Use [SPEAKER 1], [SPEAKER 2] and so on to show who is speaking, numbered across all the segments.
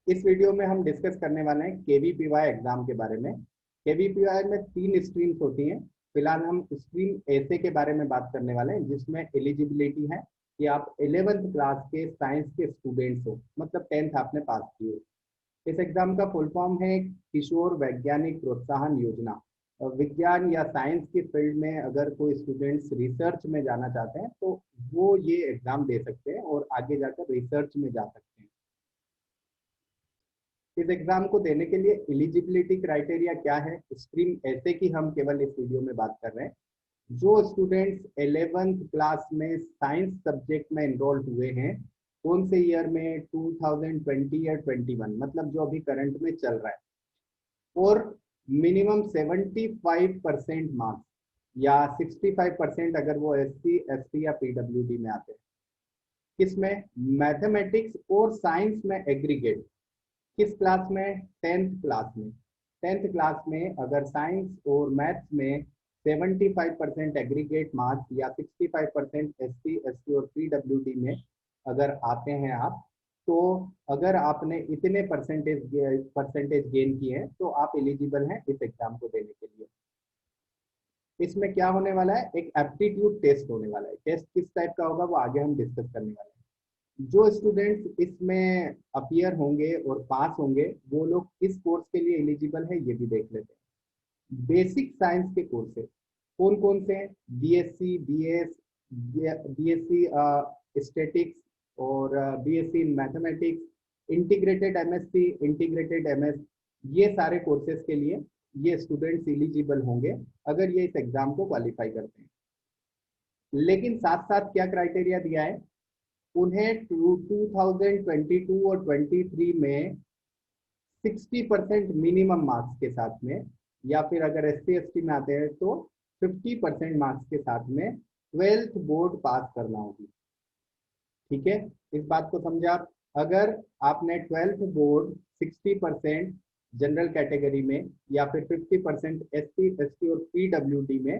[SPEAKER 1] इस वीडियो में हम डिस्कस करने वाले हैं केवीपीवाई एग्जाम के बारे में। केवीपीवाई में 3 स्ट्रीम्स होती हैं। फिलहाल हम स्ट्रीम ऐसे के बारे में बात करने वाले हैं, जिसमें एलिजिबिलिटी है कि आप 11th क्लास के साइंस के स्टूडेंट्स हो, मतलब 10th आपने पास की हो। इस एग्जाम का फुल फॉर्म है किशोर वैज्ञानिक प्रोत्साहन योजना। विज्ञान या साइंस की फील्ड में अगर कोई स्टूडेंट्स रिसर्च में जाना चाहते हैं तो वो ये एग्जाम दे सकते हैं और आगे जाकर रिसर्च में जा सकते हैं। इस एग्जाम को देने के लिए एलिजिबिलिटी क्राइटेरिया क्या है, स्ट्रीम ऐसे की हम केवल इस वीडियो में बात कर रहे हैं। जो स्टूडेंट्स 11th क्लास में साइंस सब्जेक्ट में एनरोल्ड हुए हैं, कौन से ईयर में, 2020 या 21, मतलब जो अभी करंट में चल रहा है, और मिनिमम 75% मार्क्स या 65% अगर वो SC ST या PWD में आते हैं। किसमें? मैथमेटिक्स और साइंस में एग्रीगेट। किस क्लास में? 10th क्लास में। 10th क्लास में अगर साइंस और मैथ्स में 75% एग्रीगेट मार्क्स या 65% SC ST और PWD में अगर आते हैं आप, तो अगर आपने इतने परसेंटेज गेन किए हैं तो आप एलिजिबल हैं इस एग्जाम को देने के लिए। इसमें क्या होने वाला है, एक एप्टीट्यूड टेस्ट होने वाला है। टेस्ट किस टाइप का होगा वो आगे हम डिस्कस करने वाले हैं। जो स्टूडेंट्स इसमें अपीयर होंगे और पास होंगे वो लोग किस कोर्स के लिए एलिजिबल है ये भी देख लेते हैं। बेसिक साइंस के कोर्सेज कौन कौन से हैं? BSc BS, BSc स्टैटिक्स और BSc in mathematics, integrated MSc, integrated MS, ये सारे कोर्सेज के लिए ये स्टूडेंट्स एलिजिबल होंगे अगर ये इस एग्जाम को क्वालिफाई करते हैं। लेकिन साथ साथ क्या क्राइटेरिया दिया है, उन्हें 2022 और 23 में 60% मिनिमम मार्क्स के साथ में, या फिर अगर SC ST में आते हैं तो 50% मार्क्स के साथ में 12th बोर्ड पास करना होगी। ठीक है, इस बात को समझे आप। अगर आपने 12th बोर्ड 60% जनरल कैटेगरी में या फिर 50% SC ST और PWD में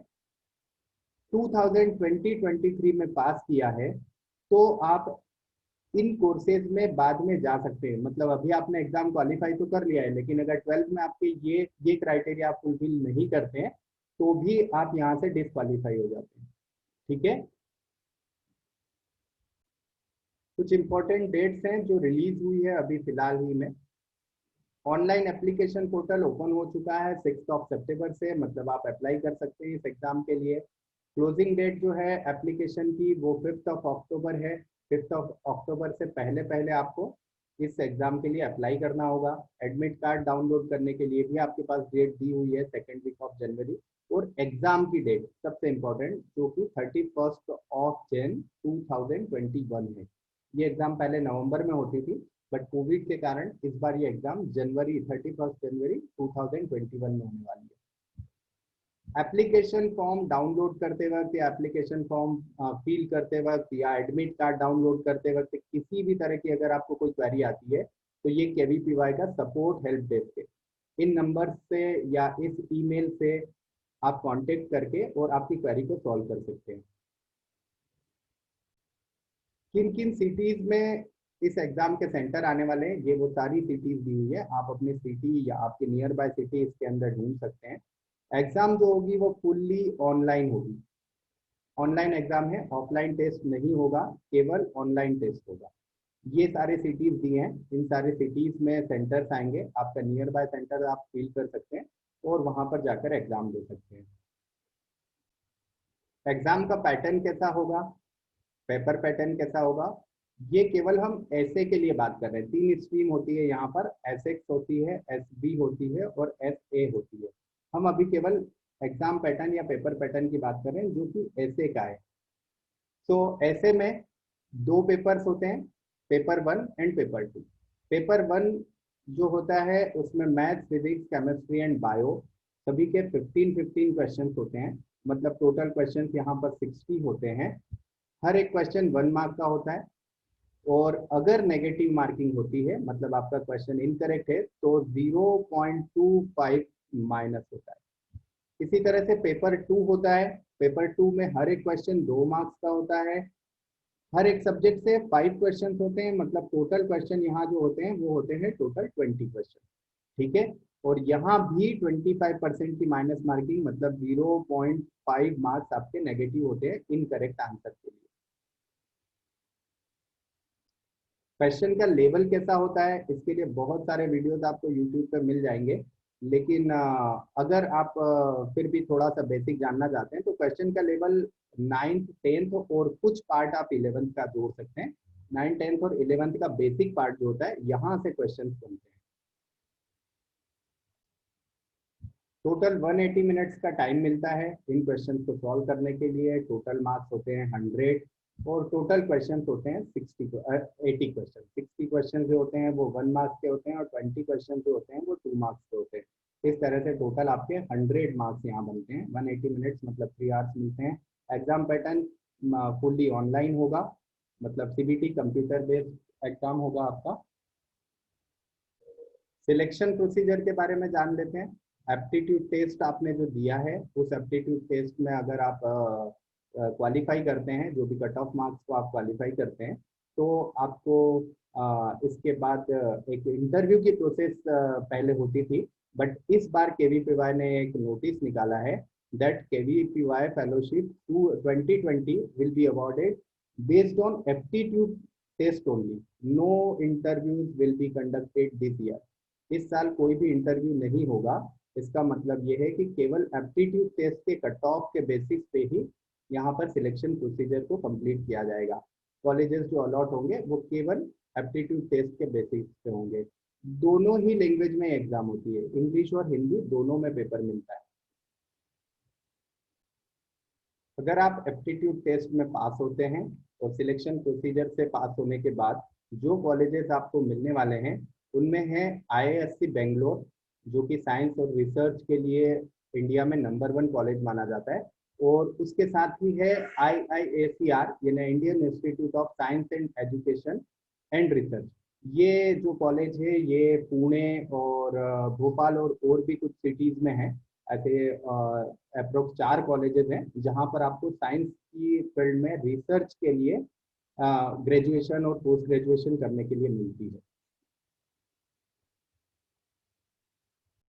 [SPEAKER 1] 2020-23 में पास किया है तो आप इन कोर्सेज में बाद में जा सकते हैं। मतलब अभी आपने एग्जाम क्वालिफाई तो कर लिया है, लेकिन अगर 12th में आपके ये क्राइटेरिया आप फुलफिल नहीं करते हैं तो भी आप यहाँ से डिस्क्वालीफाई हो जाते हैं। ठीक है, कुछ इंपॉर्टेंट डेट्स हैं जो रिलीज हुई है अभी फिलहाल ही में। ऑनलाइन एप्लीकेशन पोर्टल ओपन हो चुका है 6 सितंबर से, मतलब आप अप्लाई कर सकते हैं इस एग्जाम के लिए। क्लोजिंग डेट जो है एप्लीकेशन की वो 5 अक्टूबर है। 5 अक्टूबर से पहले पहले आपको इस एग्जाम के लिए अप्लाई करना होगा। एडमिट कार्ड डाउनलोड करने के लिए भी आपके पास डेट दी हुई है, 2nd वीक ऑफ जनवरी। और एग्जाम की डेट सबसे इम्पोर्टेंट, जो कि 31 जनवरी 2021 है। ये एग्जाम पहले नवंबर में होती थी, बट कोविड के कारण इस बार ये एग्जाम 31 जनवरी 2021 में होने वाली है। एप्लीकेशन फॉर्म डाउनलोड करते वक्त या एप्लीकेशन फॉर्म फिल करते वक्त या एडमिट कार्ड डाउनलोड करते वक्त किसी भी तरह की अगर आपको कोई क्वेरी आती है तो ये केवीपीवाई का सपोर्ट हेल्प डेस्क है। इन नंबर से या इस ईमेल से आप कांटेक्ट करके और आपकी क्वेरी को सॉल्व कर सकते हैं। किन किन सिटीज में इस एग्जाम के सेंटर आने वाले हैं ये वो सारी सिटीज दी हुई है। आप अपनी सिटी या आपके नियर बाय सिटी इसके अंदर ढूंढ सकते हैं। एग्जाम जो होगी वो फुल्ली ऑनलाइन होगी। ऑनलाइन एग्जाम है, ऑफलाइन टेस्ट नहीं होगा, केवल ऑनलाइन टेस्ट होगा। ये सारे सिटीज दिए हैं, इन सारे सिटीज में सेंटर्स आएंगे। आपका नियर बाय सेंटर आप फिल कर सकते हैं और वहां पर जाकर एग्जाम दे सकते हैं। एग्जाम का पैटर्न कैसा होगा, पेपर पैटर्न कैसा होगा, ये केवल हम ऐसे के लिए बात कर रहे हैं। 3 स्ट्रीम होती है यहाँ पर, SX होती है, SB होती है और SA होती है। हम अभी केवल एग्जाम पैटर्न या पेपर पैटर्न की बात कर रहे हैं जो कि ऐसे का है। तो ऐसे में 2 पेपर्स होते हैं, पेपर 1 एंड पेपर 2। पेपर 1 जो होता है उसमें math, physics, chemistry and bio सभी के 15-15 क्वेश्चन होते हैं। मतलब टोटल क्वेश्चन यहाँ पर 60 होते हैं। हर एक क्वेश्चन 1 मार्क का होता है और अगर नेगेटिव मार्किंग होती है, मतलब आपका क्वेश्चन इनकरेक्ट है, तो 0.25 माइनस होता है। इसी तरह से पेपर 2 होता है। पेपर 2 में हर एक क्वेश्चन 2 मार्क्स का होता है हर एक सब्जेक्ट से 5 क्वेश्चन होते हैं, मतलब टोटल क्वेश्चन यहाँ जो होते हैं वो होते हैं टोटल 20 क्वेश्चन। ठीक है, और यहाँ भी 25% की माइनस मार्किंग, मतलब 0.5 मार्क्स आपके नेगेटिव होते हैं इनकरेक्ट आंसर के लिए। क्वेश्चन का लेवल कैसा होता है, इसके लिए बहुत सारे वीडियोस आपको यूट्यूब पे मिल जाएंगे, लेकिन अगर आप फिर भी थोड़ा सा बेसिक जानना चाहते हैं तो क्वेश्चन का लेवल 9th 10th और कुछ पार्ट आप 11th का जोड़ सकते हैं। 9th 10th और 11th का बेसिक पार्ट जो होता है यहाँ से क्वेश्चन बनते हैं। टोटल 180 मिनट्स का टाइम मिलता है इन क्वेश्चन को सॉल्व करने के लिए। टोटल मार्क्स होते हैं 100 और टोटल क्वेश्चन होते हैं 80 क्वेश्चन। 60 क्वेश्चन जो होते हैं वो 1 मार्क्स के होते हैं और 20 क्वेश्चन जो होते हैं वो 2 मार्क्स के होते हैं। इस तरह से टोटल आपके 100 मार्क्स यहाँ बनते हैं। 180 मिनट्स मतलब 3 आवर्स मिलते हैं। एग्जाम पैटर्न फुल्ली ऑनलाइन होगा, मतलब सीबीटी कंप्यूटर बेस्ड एग्जाम होगा आपका। सिलेक्शन प्रोसीजर के बारे में जान लेते हैं। एप्टीट्यूड टेस्ट आपने जो दिया है, उस एप्टीट्यूड टेस्ट में अगर आप क्वालिफाई करते हैं, जो भी कट ऑफ मार्क्स को आप क्वालिफाई करते हैं, तो आपको इसके बाद एक इंटरव्यू की प्रोसेस पहले होती थी, बट इस बार केवीपीवाई ने एक नोटिस निकाला है that KVPY fellowship 2020 will be awarded based on aptitude test only. No interviews will be conducted this year. इस साल कोई भी इंटरव्यू नहीं होगा। इसका मतलब ये है कि केवल एप्टीट्यूड टेस्ट के कट ऑफ के बेसिस पे ही यहाँ पर सिलेक्शन प्रोसीजर को कंप्लीट किया जाएगा। कॉलेजेस जो अलॉट होंगे वो केवल एप्टीट्यूड टेस्ट के बेसिस पे होंगे। दोनों ही लैंग्वेज में एग्जाम होती है, इंग्लिश और हिंदी दोनों में पेपर मिलता है। अगर आप एप्टीट्यूड टेस्ट में पास होते हैं और सिलेक्शन प्रोसीजर से पास होने के बाद जो कॉलेजेस आपको मिलने वाले हैं उनमें है आईआईएससी बेंगलोर, जो कि साइंस और रिसर्च के लिए इंडिया में नंबर 1 कॉलेज माना जाता है, और उसके साथ ही है आईआईएसीआर यानी Indian institute of science and education and research. ये जो कॉलेज है ये पुणे और भोपाल और भी कुछ सिटीज में है। ऐसे अप्रोक्स 4 कॉलेजेस हैं जहां पर आपको साइंस की फील्ड में रिसर्च के लिए ग्रेजुएशन और पोस्ट ग्रेजुएशन करने के लिए मिलती है।